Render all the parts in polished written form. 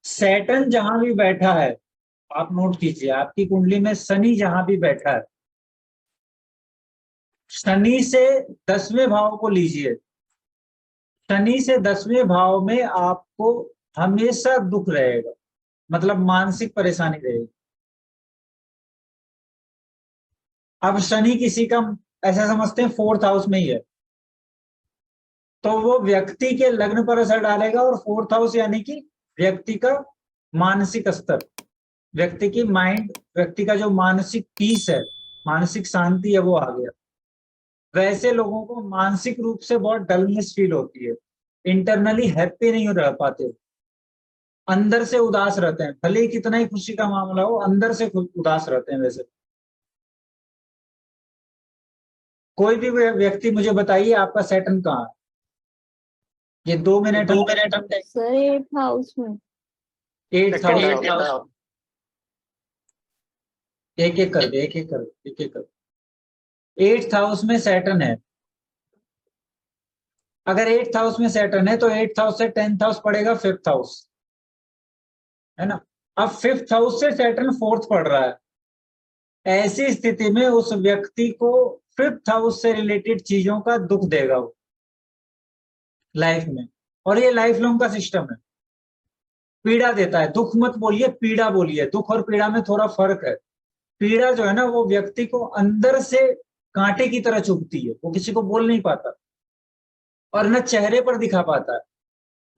Saturn जहां भी बैठा है, आप नोट कीजिए, आपकी कुंडली में शनि जहां भी बैठा है, शनि से 10वें भाव को लीजिए। शनि से 10वें भाव में आपको हमेशा दुख रहेगा, मतलब मानसिक परेशानी रहेगी। अब शनि किसी का, ऐसा समझते हैं, 4th हाउस में ही है, तो वो व्यक्ति के लग्न पर असर डालेगा। और 4th हाउस यानी कि व्यक्ति का मानसिक स्तर, व्यक्ति की माइंड, व्यक्ति का जो मानसिक पीस है, मानसिक शांति है, वो आ गया। वैसे लोगों को मानसिक रूप से बहुत डलनेस फील होती है, इंटरनली हैप्पी नहीं रह पाते, अंदर से उदास रहते हैं, भले ही कितना ही खुशी का मामला हो, अंदर से उदास रहते हैं। वैसे कोई भी व्यक्ति मुझे बताइए आपका सैटर्न कहाँ है, ये 2 मिनट हम सर 8th हाउस में। 8th हाउस, एक एक कर दे, एक एक कर दे, एक एक कर दे। 8th हाउस में सैटर्न है। अगर 8th हाउस में सैटर्न है तो 8th हाउस से 10th हाउस पड़ेगा 5th हाउस, है ना। अब 5th हाउस से सैटर्न 4th पड़ रहा है, ऐसी स्थिति में उस व्यक्ति को 5th हाउस से रिलेटेड चीजों का दुख देगा वो लाइफ में, और ये लाइफ लॉन्ग का सिस्टम है। पीड़ा देता है, दुख मत बोलिए, पीड़ा बोलिए। दुख और पीड़ा में थोड़ा फर्क है। पीड़ा जो है ना, वो व्यक्ति को अंदर से कांटे की तरह चुभती है, वो किसी को बोल नहीं पाता और न चेहरे पर दिखा पाता है।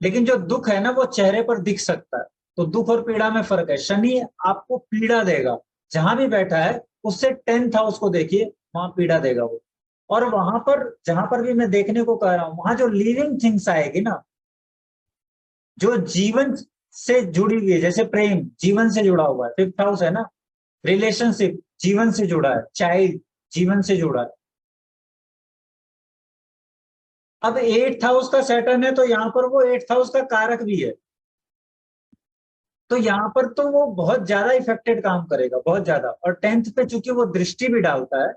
लेकिन जो दुख है ना, वो चेहरे पर दिख सकता है। तो दुख और पीड़ा में फर्क है। शनि आपको पीड़ा देगा, जहां भी बैठा है उससे 10th हाउस को देखिए, वहां पीड़ा देगा वो। और वहां पर जहां पर भी मैं देखने को कह रहा हूं, वहां जो लिविंग थिंग्स आएगी ना, जो जीवन से जुड़ी हुई है, जैसे प्रेम जीवन से जुड़ा हुआ है, 5th हाउस है ना, रिलेशनशिप जीवन से जुड़ा है, चाइल्ड जीवन से जुड़ा है। अब 8th हाउस का सैटर्न है, तो यहां पर वो 8th हाउस का कारक भी है, तो यहां पर तो वो बहुत ज्यादा इफेक्टेड काम करेगा, बहुत ज्यादा। और 10th पे चूंकि वो दृष्टि भी डालता है।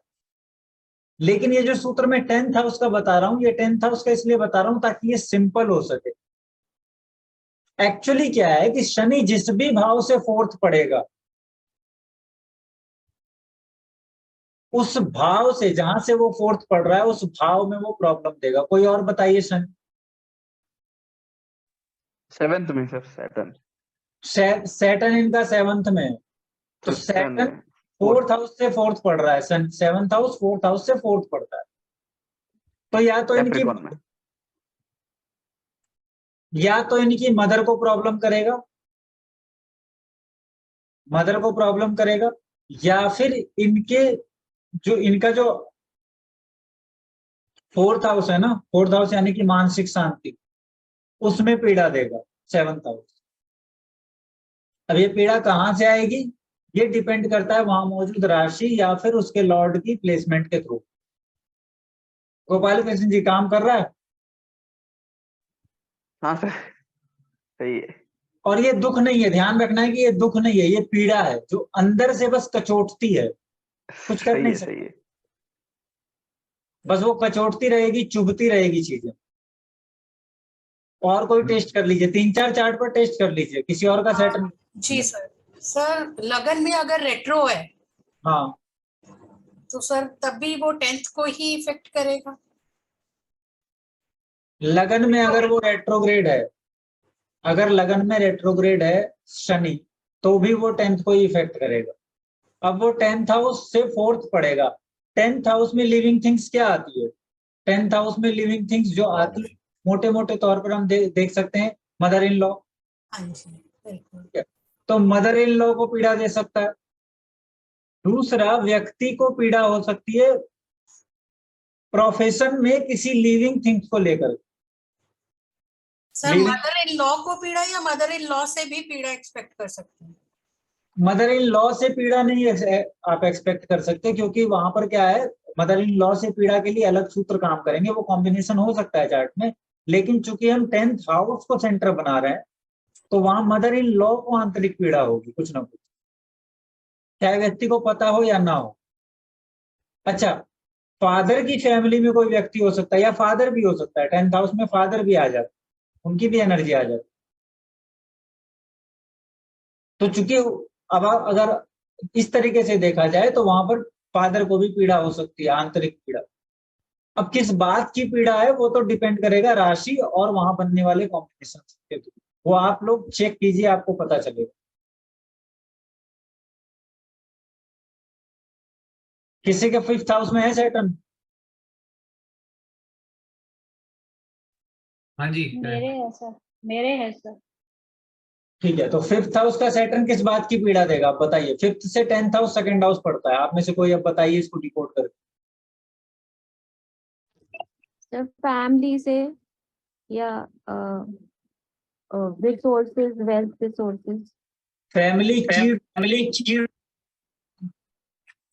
लेकिन ये जो सूत्र मैं 10th हाउस का बता रहा हूं, ये 10th हाउस का इसलिए बता रहा हूं ताकि ये सिंपल हो सके। एक्चुअली क्या है कि शनि जिस भी भाव से 4th पड़ेगा, उस भाव से, जहां से वो 4th पड़ रहा है, उस भाव में वो प्रॉब्लम देगा। कोई और बताइए। शनि 7th में सर, सैटर्न सैटर्न इनका 7th में है, तो सैटर्न 4th हाउस से 4th पड़ रहा है। 7th हाउस 4th हाउस से 4th पड़ता है। तो या तो इनकी मदर को प्रॉब्लम करेगा, मदर को प्रॉब्लम करेगा, या फिर इनका जो 4th हाउस है ना, 4th हाउस यानी कि मानसिक शांति, उसमें पीड़ा देगा 7th हाउस। अब ये पीड़ा कहां से आएगी, ये डिपेंड करता है वहां मौजूद राशि या फिर उसके लॉर्ड की प्लेसमेंट के थ्रू। गोपाल कृष्ण जी काम कर रहा है? हाँ सर, सही है। और ये दुख नहीं है, ध्यान रखना है कि ये दुख नहीं है, ये पीड़ा है जो अंदर से बस कचोटती है, कुछ कर नहीं सकती। सही है। बस वो कचोटती रहेगी, चुभती रहेगी चीजें। और कोई टेस्ट कर लीजिए, 3-4 चार्ट पर टेस्ट कर लीजिए, किसी और का सेट। जी सर। सर लगन में अगर रेट्रो है, हाँ, तो सर तब भी वो 10th को ही इफेक्ट करेगा। लगन में अगर वो रेट्रोग्रेड है, अगर लगन में रेट्रोग्रेड है शनि, तो भी वो 10th को ही इफेक्ट करेगा। अब वो 10th हाउस से 4th पड़ेगा। 10th हाउस में लिविंग थिंग्स क्या आती है? 10th हाउस में लिविंग थिंग्स जो आती है, मोटे मोटे तौर पर हम देख सकते हैं, मदर इन लॉ। हाँ जी, बिल्कुल। तो मदर इन लॉ को पीड़ा दे सकता है। दूसरा, व्यक्ति को पीड़ा हो सकती है प्रोफेशन में किसी लिविंग थिंग्स को लेकर। सर मदर इन लॉ को पीड़ा या मदर इन लॉ से भी पीड़ा एक्सपेक्ट कर सकते हैं? मदर इन लॉ से पीड़ा नहीं आप एक्सपेक्ट कर सकते, क्योंकि वहां पर क्या है, मदर इन लॉ से पीड़ा के लिए अलग सूत्र काम करेंगे, वो कॉम्बिनेशन हो सकता है चार्ट में। लेकिन चूंकि हम 10th हाउस को सेंटर बना रहे हैं, तो वहां मदर इन लॉ को आंतरिक पीड़ा होगी कुछ ना कुछ, चाहे व्यक्ति को पता हो या ना हो। अच्छा, फादर की फैमिली में कोई व्यक्ति हो सकता है, या फादर भी हो सकता है, 10th हाउस में फादर भी आ जाता है, उनकी भी एनर्जी आ जाती है। तो चूंकि अब अगर इस तरीके से देखा जाए तो वहां पर फादर को भी पीड़ा हो सकती है, आंतरिक पीड़ा। अब किस बात की पीड़ा है वो तो डिपेंड करेगा राशि और वहां बनने वाले कॉम्बिनेशन के थ्रू। वो आप लोग चेक कीजिए, आपको पता चलेगा। किसी के 5th हाउस में है सैटर्न? हाँ जी है। मेरे है सर, मेरे है सर। ठीक है, तो 5th हाउस का सैटर्न किस बात की पीड़ा देगा आप बताइए। 5th से 10th हाउस सेकंड हाउस पड़ता है, आप में से कोई अब बताइए इसको डिकोड करके। सर फैमिली से या resources, wealth resources. Family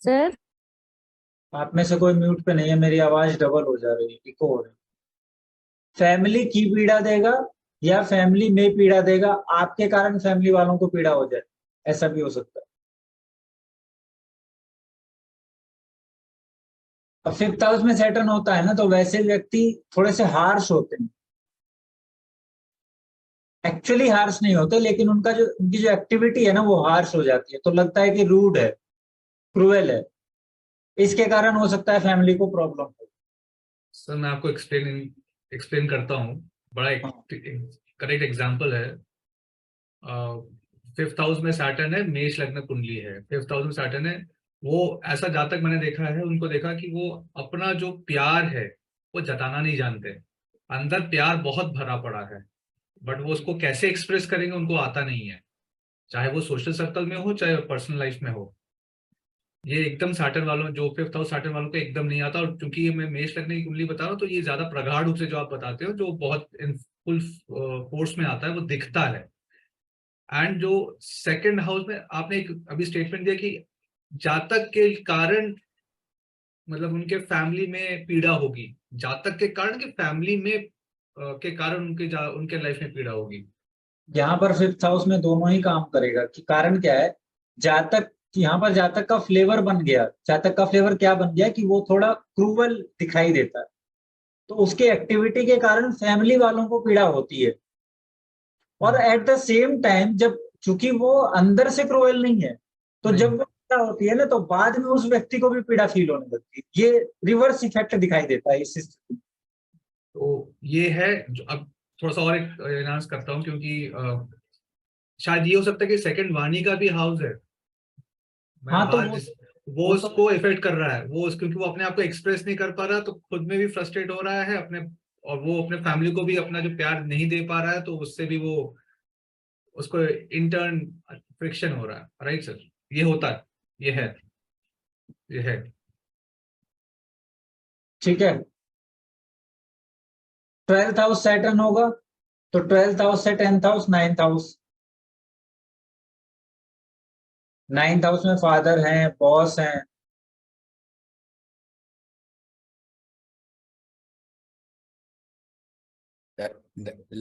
sir आप में से कोई म्यूट पे नहीं है, मेरी आवाज डबल हो जा रही है, इको हो रही है। फैमिली की पीड़ा देगा या फैमिली में पीड़ा देगा, आपके कारण फैमिली वालों को पीड़ा हो जाए, ऐसा भी हो सकता है। अब 5th हाउस में सैटर्न होता है ना, तो वैसे व्यक्ति थोड़े से हार्श होते हैं। एक्चुअली हार्श नहीं होते, लेकिन उनकी जो एक्टिविटी है ना वो हार्श हो जाती है, तो लगता है कि रूड है, क्रूएल है। इसके कारण हो सकता है फैमिली को प्रॉब्लम हो। सर मैं आपको एक्सप्लेन करता हूँ। बड़ा करेक्ट एग्जांपल है। 5th हाउस में सैटर्न है, मेष लग्न कुंडली है, 5th हाउस में सैटर्न है। वो ऐसा जातक मैंने देखा है, उनको देखा कि वो अपना जो प्यार है वो जताना नहीं जानते। अंदर प्यार बहुत भरा पड़ा है, बट वो उसको कैसे एक्सप्रेस करेंगे उनको आता नहीं है, चाहे वो सोशल सर्कल में हो चाहे पर्सनल लाइफ में हो। ये एकदम सैटर्न वालों, जो 5th हाउस सैटर्न वालों को एकदम नहीं आता। और क्योंकि ये मैं मेष लग्न की कुंडली बता रहा हूँ, तो ये ज्यादा प्रगाढ़ रूप से जो आप बताते हो, जो बहुत इन फुल फोर्स में आता है, वो दिखता है। एंड जो सेकंड हाउस में आपने एक अभी स्टेटमेंट दिया कि जातक के कारण, मतलब उनके फैमिली में पीड़ा होगी, जातक के कारण कि फैमिली में के कारण उनके लाइफ में पीड़ा होगी। यहाँ पर 5th हाउस में दोनों ही काम करेगा। कि कारण क्या है, जातक, यहाँ पर जातक का फ्लेवर बन गया। जातक का फ्लेवर क्या बन गया कि वो थोड़ा क्रूवल दिखाई देता है, तो उसके एक्टिविटी के कारण फैमिली वालों को पीड़ा होती है। और एट द सेम टाइम जब, चूंकि वो अंदर से क्रूएल नहीं है, तो नहीं। जब वो पीड़ा होती है ना, तो बाद में उस व्यक्ति को भी पीड़ा फील होने लगती है। ये रिवर्स इफेक्ट दिखाई देता है इस स्थिति में। तो ये है जो अब थोड़ा सा और एक एनहांस करता हूँ, क्योंकि शायद ये हो सकता है कि सेकंड वाणी का भी हाउस है। मैं हाँ, तो बात वो उसको इफेक्ट कर रहा है, क्योंकि वो अपने आप को एक्सप्रेस नहीं कर पा रहा, तो खुद में भी फ्रस्ट्रेट हो रहा है अपने, और वो अपने फैमिली को भी अपना जो प्यार नहीं दे पा रहा है, तो उससे भी वो उसको इंटर्न फ्रिक्शन हो रहा है। राइट सर, ये होता है, ये है। ठीक है। 12th हाउस सैटर्न होगा, तो 12th हाउस से 10th house 9th house. 9th house में फादर हैं, बॉस हैं।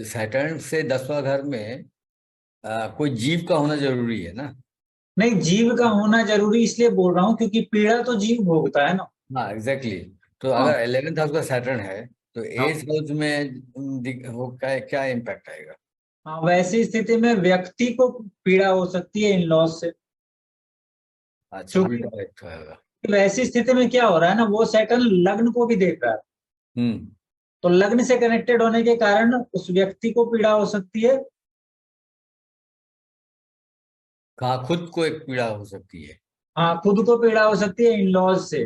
सैटर्न से 10वां घर में कोई जीव का होना जरूरी है ना। नहीं, जीव का होना जरूरी इसलिए बोल रहा हूँ क्योंकि पीड़ा तो जीव भोगता है ना। हाँ एग्जैक्टली। तो हाँ, अगर 11th हाउस का सैटर्न है तो हाँ, 8th हाउस में वो क्या इम्पैक्ट आएगा। हाँ, वैसी स्थिति में व्यक्ति को पीड़ा हो सकती है इन लॉस से। अच्छा, क्योंकि उल्टा इफेक्ट आएगा। वैसी स्थिति में क्या हो रहा है ना, वो सैटर्न लग्न को भी देख रहा है, हम्म। तो लग्न से कनेक्टेड होने के कारण उस व्यक्ति को पीड़ा हो सकती है। हाँ, खुद को एक पीड़ा हो सकती है। हाँ, खुद को पीड़ा हो सकती है इन लॉज से।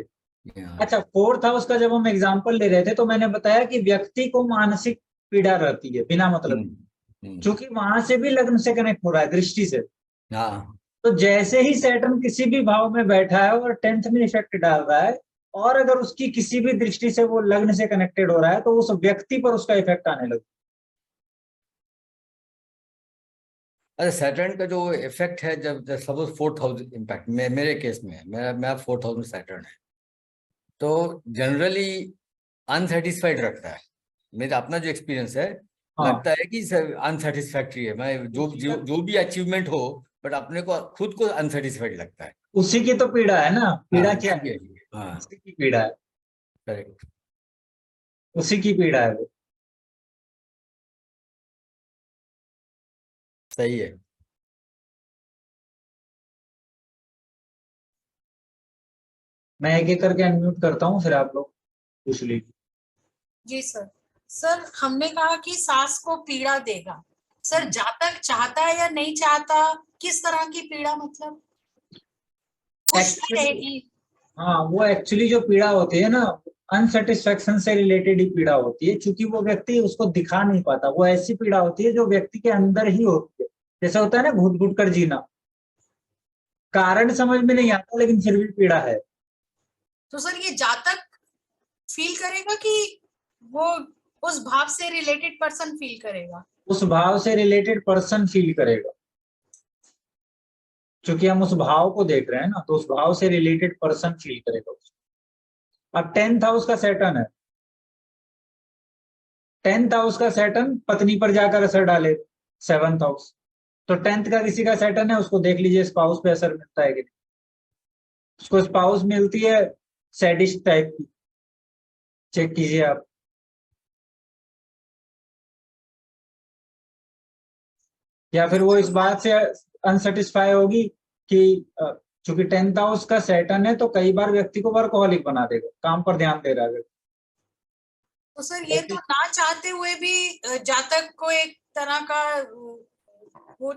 हाँ। अच्छा, 4th हाउस का जब हम एग्जाम्पल ले रहे थे तो मैंने बताया कि व्यक्ति को मानसिक पीड़ा रहती है बिना मतलब, क्योंकि वहां से भी लग्न से कनेक्ट हो रहा है, दृष्टि से। हाँ। तो जैसे ही सैटर्न किसी भी भाव में बैठा है और 10th में इफेक्ट डाल रहा है, और अगर उसकी किसी भी दृष्टि से वो लग्न से कनेक्टेड हो रहा है, तो उस व्यक्ति पर उसका इफेक्ट आने लगता है। अच्छा, सैटर्न का जो इफेक्ट है, जब सपोज 4th हाउस इम्पैक्ट में मेरे केस में है, मैं 4th हाउस में सैटर्न है, तो जनरली अनसेटिस्फाइड रखता है। मेरा अपना जो एक्सपीरियंस है, हाँ, लगता है कि अनसेटिस्फैक्ट्री है। मैं जो भी अचीवमेंट हो, बट अपने को खुद को अनसेटिस्फाइड लगता है। उसी की तो पीड़ा है ना। पीड़ा हाँ क्या है? इसीलिए, हाँ उसी की पीड़ा है, करेक्ट, उसी की पीड़ा है वो। सही है। मैं एक एक करके अनम्यूट करता हूँ, फिर आप लोग पूछ लीजिए। जी सर। सर हमने कहा कि सास को पीड़ा देगा, सर जातक चाहता है या नहीं चाहता, किस तरह की पीड़ा, मतलब खुश Actually- रहेगी? हाँ, वो एक्चुअली जो पीड़ा होती है ना, अनसेटिस्फेक्शन से रिलेटेड ही पीड़ा होती है, क्योंकि वो व्यक्ति उसको दिखा नहीं पाता। वो ऐसी पीड़ा होती है जो व्यक्ति के अंदर ही होती है। जैसे होता है ना घुट घुट कर जीना, कारण समझ में नहीं आता लेकिन फिर भी पीड़ा है। तो सर ये जातक फील करेगा कि वो उस भाव से रिलेटेड पर्सन फील करेगा? उस भाव से रिलेटेड पर्सन फील करेगा, क्योंकि हम उस भाव को देख रहे हैं ना, तो उस भाव से रिलेटेड पर्सन फील करेगा उसको। अब 10th हाउस का सैटर्न है, 10th हाउस का सैटर्न पत्नी पर जाकर असर डाले 7th हाउस। तो 10th का किसी का सैटर्न है, उसको देख लीजिए स्पाउस पे असर मिलता है कि नहीं। उसको स्पाउस मिलती है सैडिस्ट टाइप की, चेक कीजिए आप। या फिर वो इस बात से अनसेटिस्फाई होगी कि चूंकि 10th हाउस का सैटर्न है, तो कई बार व्यक्ति को वर्कहोलिक बना देगा, काम पर ध्यान दे रहा है। तो सर ये तो ना चाहते हुए भी जातक को एक तरह का वो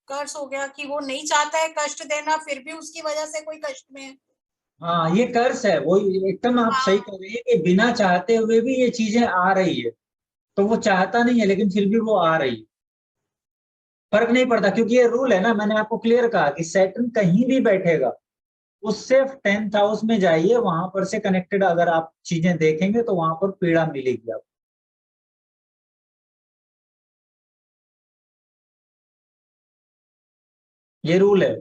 कर्स हो गया कि वो नहीं चाहता है कष्ट देना, फिर भी उसकी वजह से कोई कष्ट में है। हाँ, ये कर्स है। वो एकदम आप सही कह रहे हैं कि बिना चाहते हुए भी ये चीजें आ रही है। तो वो चाहता नहीं है लेकिन फिर भी वो आ रही है, फर्क नहीं पड़ता, क्योंकि ये रूल है ना। मैंने आपको क्लियर कहा कि सैटर्न कहीं भी बैठेगा, उससे 10th हाउस में जाइए, वहां पर से कनेक्टेड अगर आप चीजें देखेंगे तो वहां पर पीड़ा मिलेगी आपको। ये रूल है।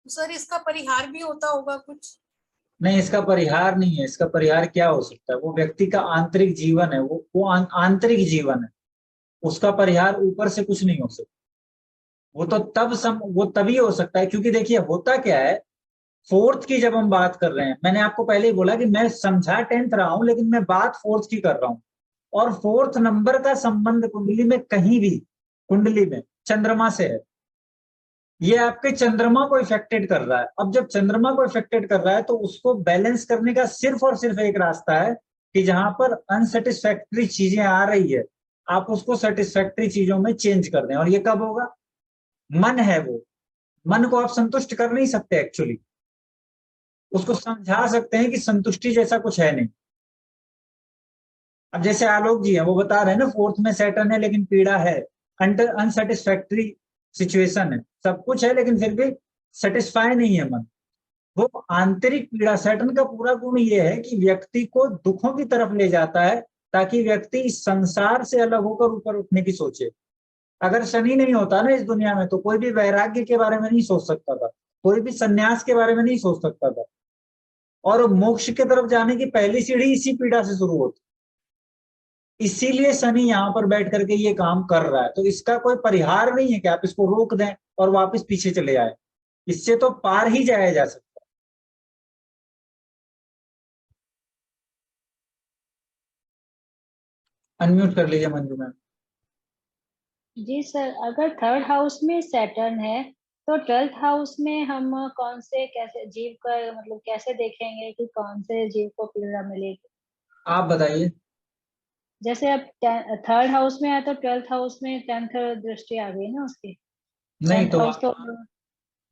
सर इसका परिहार भी होता होगा कुछ? नहीं, इसका परिहार नहीं है। इसका परिहार क्या हो सकता है? वो व्यक्ति का आंतरिक जीवन है, वो आंतरिक जीवन है। उसका परिहार ऊपर से कुछ नहीं हो सकता। वो तभी हो सकता है, क्योंकि देखिए होता क्या है, 4th की जब हम बात कर रहे हैं, मैंने आपको पहले ही बोला कि मैं समझा 10th रहा हूं, लेकिन मैं बात 4th की कर रहा हूं। और 4th नंबर का संबंध कुंडली में कहीं भी, कुंडली में चंद्रमा से है। ये आपके चंद्रमा को इफेक्टेड कर रहा है। अब जब चंद्रमा को इफेक्टेड कर रहा है, तो उसको बैलेंस करने का सिर्फ और सिर्फ एक रास्ता है कि जहां पर अनसेटिस्फैक्ट्री चीजें आ रही है, आप उसको सेटिस्फैक्ट्री चीजों में चेंज कर दें। और ये कब होगा? मन है वो, मन को आप संतुष्ट कर नहीं सकते एक्चुअली। उसको समझा सकते हैं कि संतुष्टि जैसा कुछ है नहीं। अब जैसे आलोक जी है, वो बता रहे हैं ना 4th में सैटर्न है लेकिन पीड़ा है, अनसेटिस्फैक्ट्री सिचुएशन है, सब कुछ है लेकिन फिर भी सेटिस्फाई नहीं है मन। वो आंतरिक पीड़ा, सैटर्न का पूरा गुण ये है कि व्यक्ति को दुखों की तरफ ले जाता है, ताकि व्यक्ति इस संसार से अलग होकर ऊपर उठने की सोचे। अगर शनि नहीं होता ना इस दुनिया में, तो कोई भी वैराग्य के बारे में नहीं सोच सकता था, कोई भी सन्यास के बारे में नहीं सोच सकता था। और मोक्ष की तरफ जाने की पहली सीढ़ी इसी पीड़ा से शुरू होती। इसीलिए शनि यहाँ पर बैठ करके ये काम कर रहा है। तो इसका कोई परिहार नहीं है कि आप इसको रोक दें और वापस पीछे चले आए। इससे तो पार ही जाया जा सकता है। अनम्यूट कर लीजिए मंजू मैम। जी सर, अगर 3rd हाउस में सैटर्न है तो 12th हाउस में हम कौन से कैसे जीव का मतलब कैसे देखेंगे कि कौन से जीव को पीड़ा मिलेगी? आप बताइए। जैसे अब 3rd हाउस में है तो 12th हाउस में 10th दृष्टि आ गई ना उसकी। नहीं 10th तो हाउस तो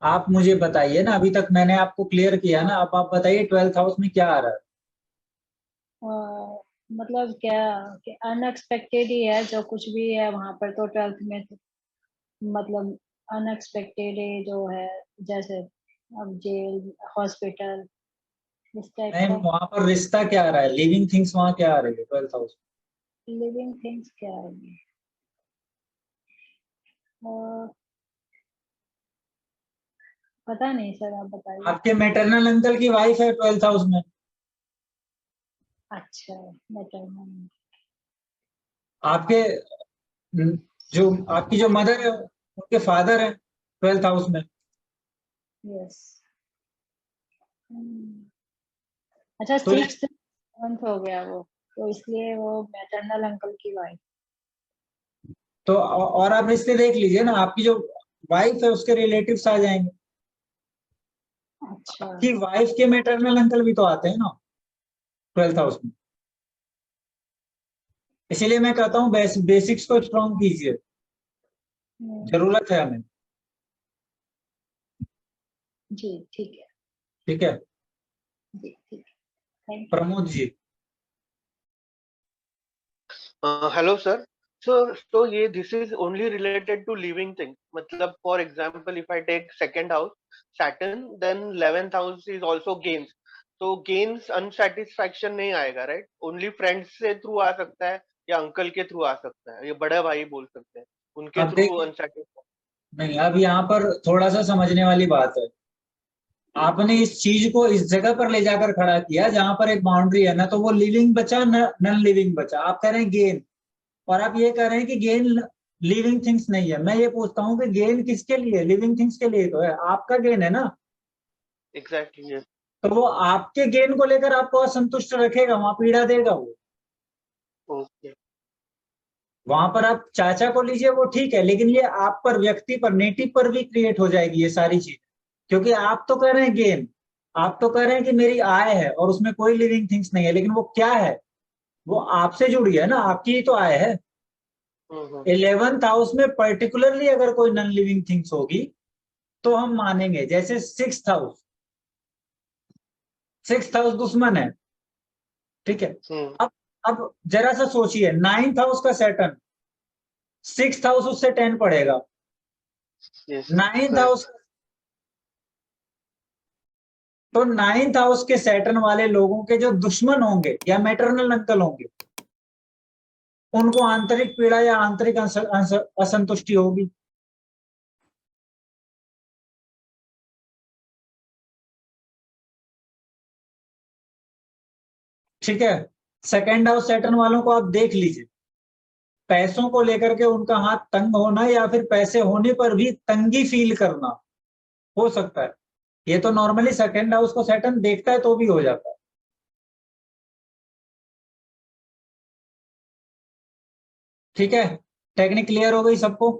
आप मुझे बताइए ना, अभी तक मैंने आपको क्लियर किया ना। अब आप बताइए 12th हाउस में क्या आ रहा है? मतलब क्या कि अनएक्सपेक्टेड ही है जो कुछ भी है वहां पर, तो 12th में तो, मतलब अनएक्सपेक्टेड ही जो है, जैसे अब जेल, हॉस्पिटल, इस टाइप नहीं, का। वहां पर रिश्ता क्या आ रहा है? लिविंग थिंग्स वहां क्या आ रही है 12th हाउस? लिविंग थिंग्स क्या है? पता नहीं सर, आप बताइए। आपके मैटरनल अंकल की वाइफ है 12th हाउस में। अच्छा, मैटरनल। आपके जो आपकी जो मदर है, उनके फादर है 12th हाउस में। यस। अच्छा, तो 6th मंथ हो गया वो, तो इसलिए वो मैटरनल अंकल की वाइफ। तो और आप रिश्ते देख लीजिए ना, आपकी जो वाइफ है उसके रिलेटिव्स आ जाएंगे। अच्छा कि वाइफ के मैटरनल अंकल भी तो आते हैं ना 12th हाउस में। इसीलिए मैं कहता हूँ बेसिक्स को स्ट्रॉन्ग कीजिए, जरूरत है हमें। जी ठीक है, ठीक है, जी ठीक है, thank you. Pramod ji. Hello sir. So ये this is only related to living thing. मतलब for example, if I take second house Saturn, then 11th house is also gains. तो gains unsatisfaction नहीं आएगा, right? Only friends से through आ सकता है या uncle के थ्रू आ सकता है, ये बड़े भाई बोल सकते हैं, उनके अब थ्रू देखिए, अनसेटिस्फाइड। नहीं अब यहाँ पर थोड़ा सा समझने वाली बात है। आपने इस चीज को इस जगह पर ले जाकर खड़ा किया जहां पर एक बाउंड्री है ना, तो वो लिविंग बचा नॉन लिविंग बचा। आप कह रहे हैं गेन, और आप ये कह रहे हैं कि गेन लिविंग थिंग्स नहीं है। मैं ये पूछता हूँ कि गेन किसके लिए? लिविंग थिंग्स के लिए तो है, आपका गेन है ना। Exactly yes. तो वो आपके गेन को लेकर आपको असंतुष्ट रखेगा, वहां पीड़ा देगा वो। Okay. वहां पर आप चाचा को लीजिए वो ठीक है, लेकिन ये आप पर, व्यक्ति पर, नेटिव पर भी क्रिएट हो जाएगी ये सारी चीज। क्योंकि आप तो कह रहे हैं गेन, आप तो कह रहे हैं कि मेरी आय है और उसमें कोई लिविंग थिंग्स नहीं है, लेकिन वो क्या है? वो आपसे जुड़ी है ना, आपकी ही तो आय है। 11th हाउस में पर्टिकुलरली अगर कोई नॉन लिविंग थिंग्स होगी तो हम मानेंगे। जैसे 6th हाउस, 6th हाउस दुश्मन है, ठीक है। अब जरा सा सोचिए, 9th हाउस का सैटर्न 6th हाउस उससे 10 पड़ेगा। Yes. 9th हाउस, तो 9th हाउस के सैटर्न वाले लोगों के जो दुश्मन होंगे या मैटरनल अंकल होंगे, उनको आंतरिक पीड़ा या आंतरिक असंतुष्टि होगी। ठीक है। सेकेंड हाउस सैटर्न वालों को आप देख लीजिए, पैसों को लेकर के उनका हाथ तंग होना या फिर पैसे होने पर भी तंगी फील करना हो सकता है। ये तो नॉर्मली सेकेंड हाउस को सैटर्न देखता है तो भी हो जाता है। ठीक है, टेक्निक क्लियर हो गई सबको?